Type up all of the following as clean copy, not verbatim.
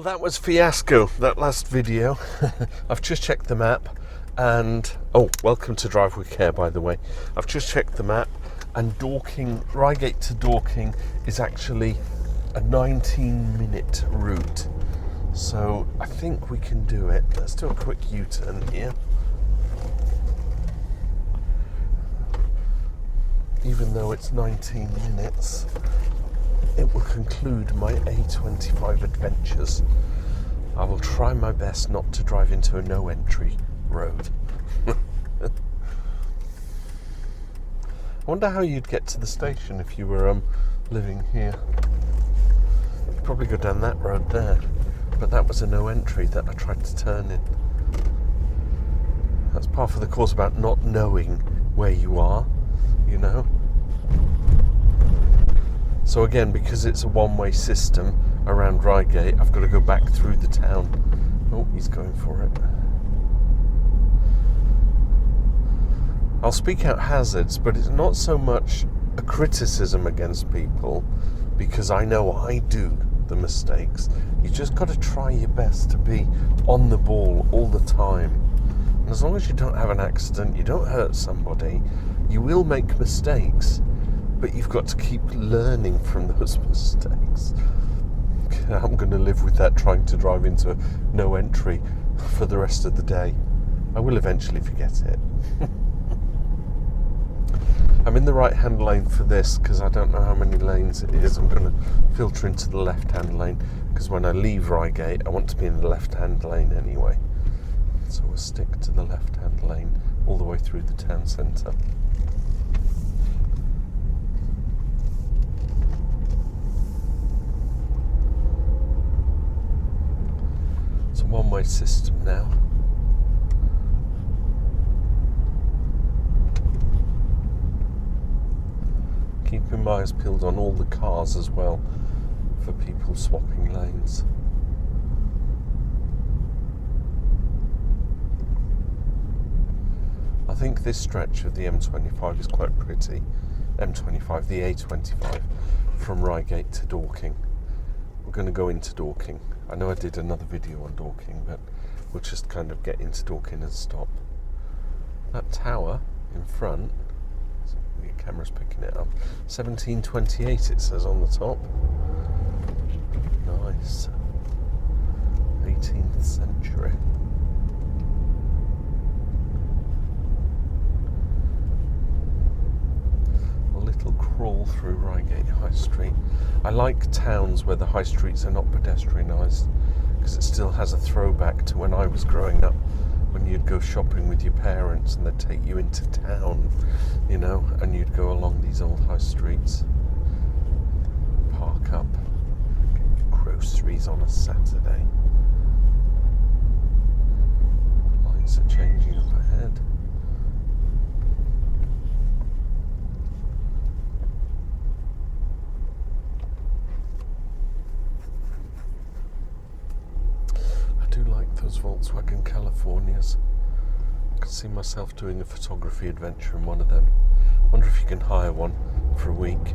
that was fiasco, that last video. I've just checked the map and... Oh, welcome to Drive With Care, by the way. I've just checked the map and Dorking, Reigate to Dorking is actually a 19-minute route. So I think we can do it. Let's do a quick U-turn here. Even though it's 19 minutes, it will conclude my A25 adventures. I will try my best not to drive into a no-entry road. I wonder how you'd get to the station if you were living here. You'd probably go down that road there, but that was a no-entry that I tried to turn in. That's part of the course about not knowing where you are, you know. So again, because it's a one-way system around Reigate, I've got to go back through the town. Oh, he's going for it. I'll speak out hazards, but it's not so much a criticism against people, because I know I do the mistakes. You just got to try your best to be on the ball all the time. And as long as you don't have an accident, you don't hurt somebody, you will make mistakes. But you've got to keep learning from those mistakes. I'm going to live with that, trying to drive into no entry for the rest of the day. I will eventually forget it. I'm in the right-hand lane for this because I don't know how many lanes it is. I'm going to filter into the left-hand lane because when I leave Reigate, I want to be in the left-hand lane anyway. So we'll stick to the left-hand lane all the way through the town centre. It's a one-way system now. Keeping my eyes peeled on all the cars as well for people swapping lanes. I think this stretch of the M25 is quite pretty. M25, the A25 from Reigate to Dorking. We're going to go into Dorking. I know I did another video on Dorking, but we'll just kind of get into Dorking and stop. That tower in front, the camera's picking it up, 1728 it says on the top. Nice. 18th century. A little crawl through Reigate High Street. I like towns where the high streets are not pedestrianised because it still has a throwback to when I was growing up, when you'd go shopping with your parents and they'd take you into town, you know, and you'd go along these old high streets, park up, get your groceries on a Saturday. Lights are changing up ahead. Those Volkswagen Californias. I can see myself doing a photography adventure in one of them. Wonder if you can hire one for a week.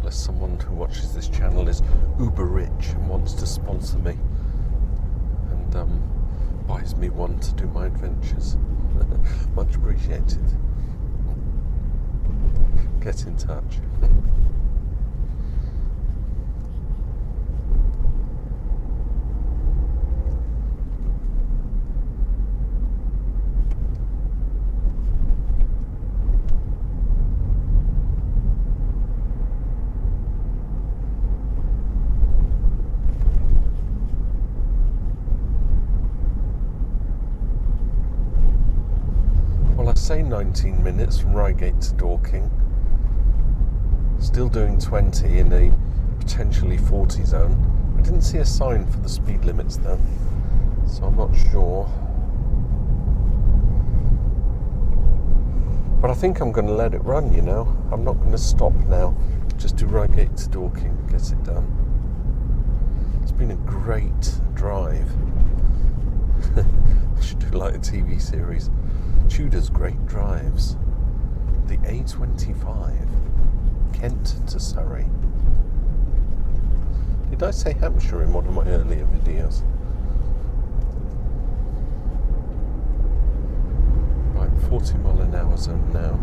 Unless someone who watches this channel is uber rich and wants to sponsor me and buys me one to do my adventures. Much appreciated. Get in touch. Say 19 minutes from Reigate to Dorking. Still doing 20 in a potentially 40 zone. I didn't see a sign for the speed limits though, so I'm not sure. But I think I'm going to let it run, you know. I'm not going to stop now. Just do Reigate to Dorking, get it done. It's been a great drive. I should do like a TV series. Tudor's Great Drives. The A25, Kent to Surrey. Did I say Hampshire in one of my earlier videos? Right, 40 mile an hour zone now.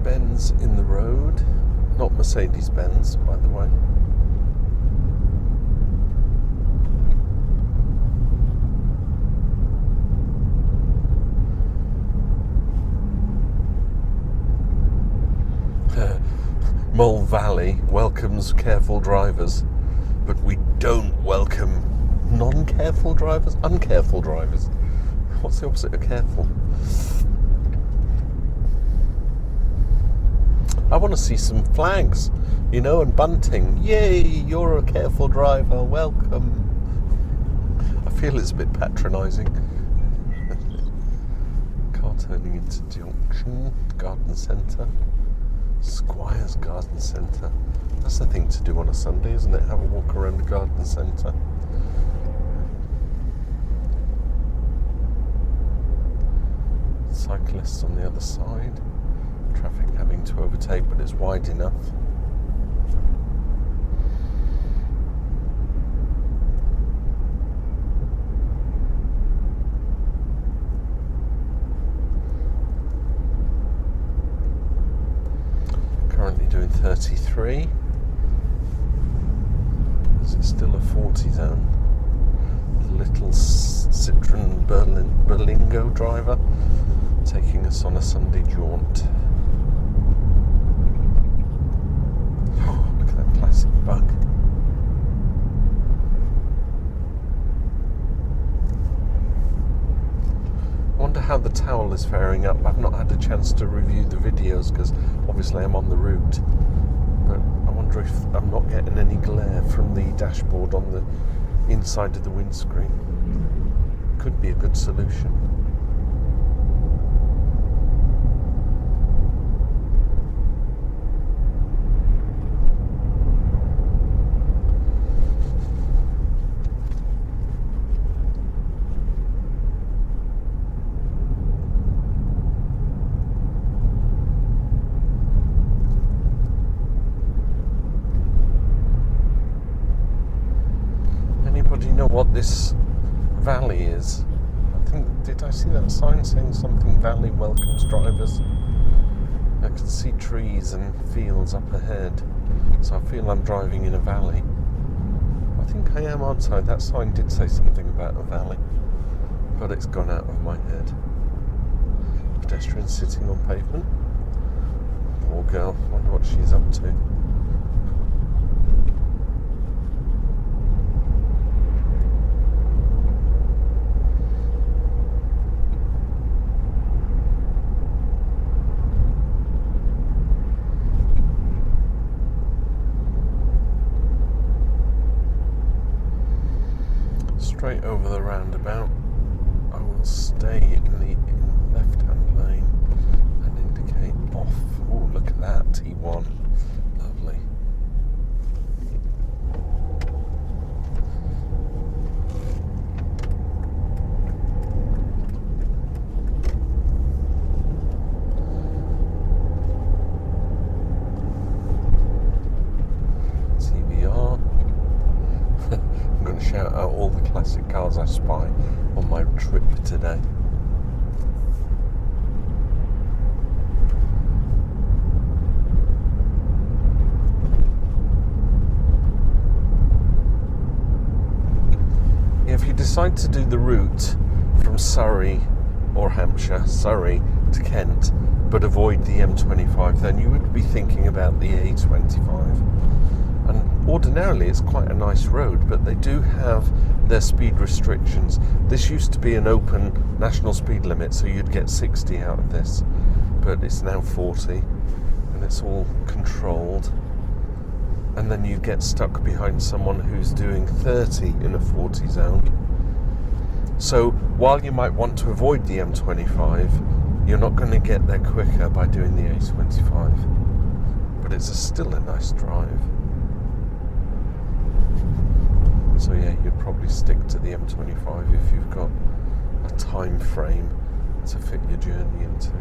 Benz in the road, not Mercedes-Benz, by the way. Mole Valley welcomes careful drivers, but we don't welcome non-careful drivers, uncareful drivers. What's the opposite of careful? I want to see some flags, you know, and bunting. Yay, you're a careful driver, welcome. I feel it's a bit patronising. Car turning into junction, garden centre. Squire's Garden Centre. That's the thing to do on a Sunday, isn't it? Have a walk around the garden centre. Cyclists on the other side. Traffic having to overtake, but it's wide enough. Currently doing 33. Is it still a 40 zone? Little Citroen Berlingo driver taking us on a Sunday jaunt. Oh, look at that classic bug. I wonder how the towel is faring up. I've not had a chance to review the videos because obviously I'm on the route, but I wonder if I'm not getting any glare from the dashboard on the inside of the windscreen. Could be a good solution. Anybody know what this valley is? I think, did I see that sign saying something valley welcomes drivers? I can see trees and fields up ahead, so I feel I'm driving in a valley. I think I am, aren't I? That sign did say something about a valley, but it's gone out of my head. Pedestrian sitting on pavement. Poor girl, wonder what she's up to. Straight over the roundabout. I will stay in the left-hand lane and indicate off. Oh, look at that, T1. Lovely. TBR. I'm going to shout out all the classic cars I spy on my trip today. If you decide to do the route from Surrey or Hampshire, Surrey to Kent, but avoid the M25, then you would be thinking about the A25. And ordinarily it's quite a nice road, but they do have their speed restrictions. This used to be an open national speed limit, so you'd get 60 out of this, but it's now 40 and it's all controlled. And then you get stuck behind someone who's doing 30 in a 40 zone. So while you might want to avoid the M25, you're not going to get there quicker by doing the A25. But it's still a nice drive. So yeah, you'd probably stick to the M25 if you've got a time frame to fit your journey into.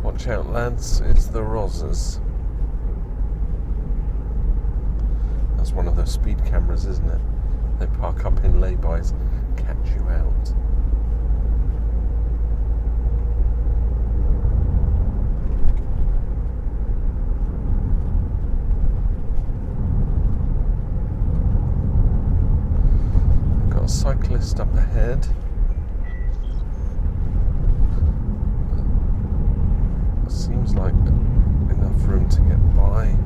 Watch out, lads, it's the Rozzers. That's one of those speed cameras, isn't it? They park up in laybys, catch you out. We've got a cyclist up ahead. Seems like enough room to get by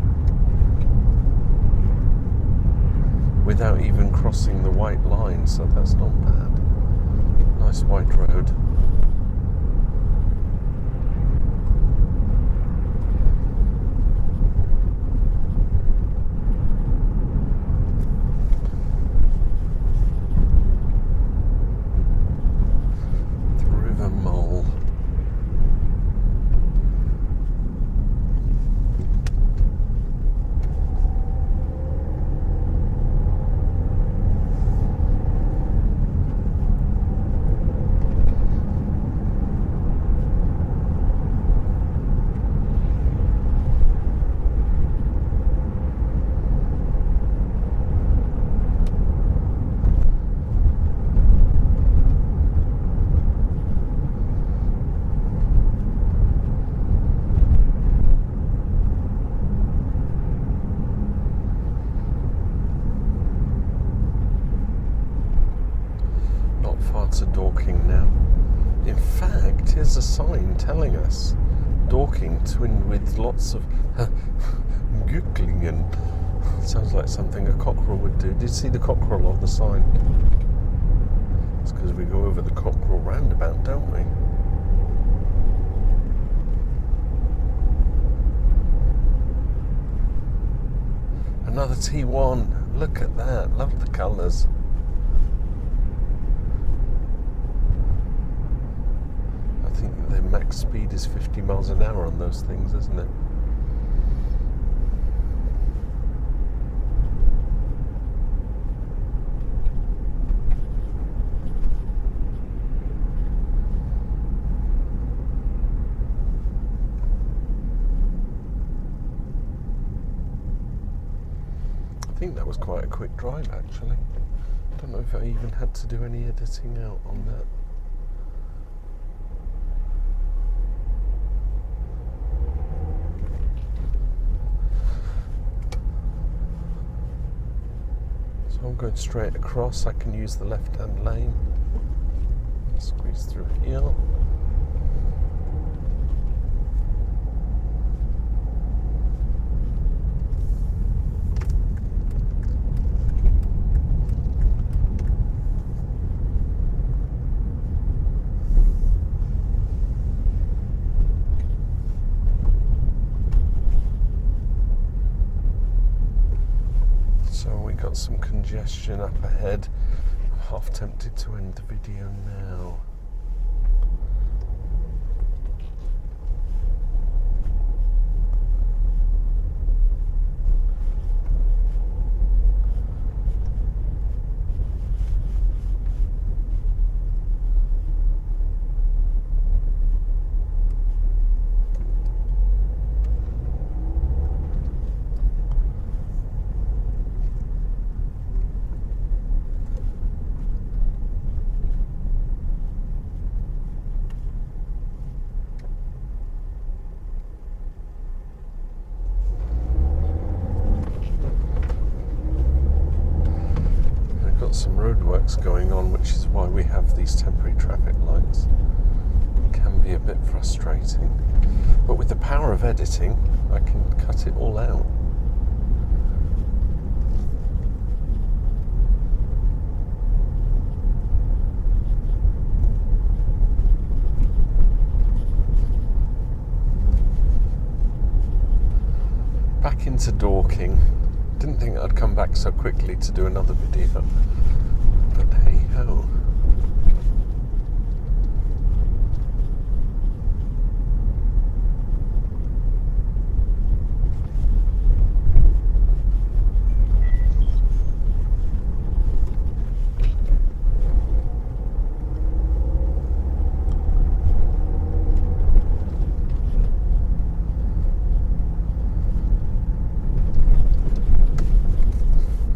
without even crossing the white line, so that's not bad. Nice white road. The River Mole. To Dorking now. In fact, here's a sign telling us Dorking twinned with lots of Gücklingen. Sounds like something a cockerel would do. Did you see the cockerel on the sign? It's because we go over the cockerel roundabout, don't we? Another T1. Look at that. Love the colours. I think the max speed is 50 miles an hour on those things, isn't it? I think that was quite a quick drive, actually. I don't know if I even had to do any editing out on that. I'm going straight across. I can use the left-hand lane. Squeeze through here. Got some congestion up ahead. I'm half tempted to end the video now. Some roadworks going on, which is why we have these temporary traffic lights. It can be a bit frustrating, but with the power of editing I can cut it all out. Back to Dorking. Didn't think I'd come back so quickly to do another video, but hey ho.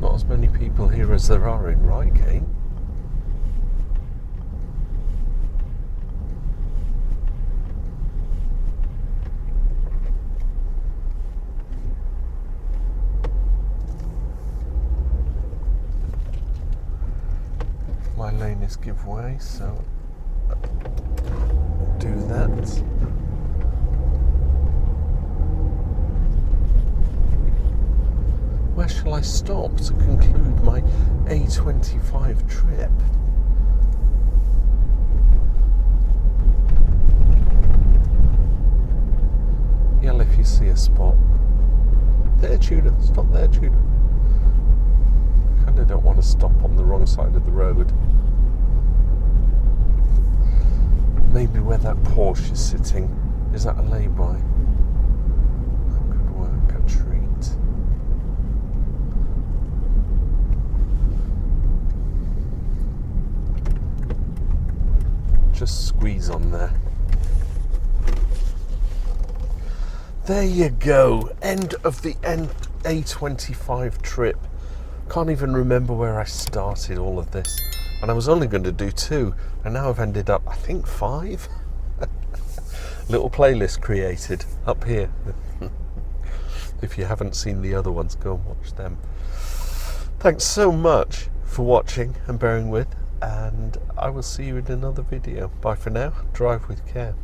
Not as many people here as there are in Reigate. My lane is give way, so do that. Where shall I stop to conclude my A25 trip? Yell if you see a spot. There, Tudor. Stop there, Tudor. Kind of don't want to stop on the wrong side of the road. Maybe where that Porsche is sitting. Is that a lay-by? That could work, a treat. Just squeeze on there. There you go. End of the A25 trip. Can't even remember where I started all of this. And I was only going to do 2, and now I've ended up, I think, 5. Little playlist created up here. If you haven't seen the other ones, go and watch them. Thanks so much for watching and bearing with, and I will see you in another video. Bye for now. Drive with care.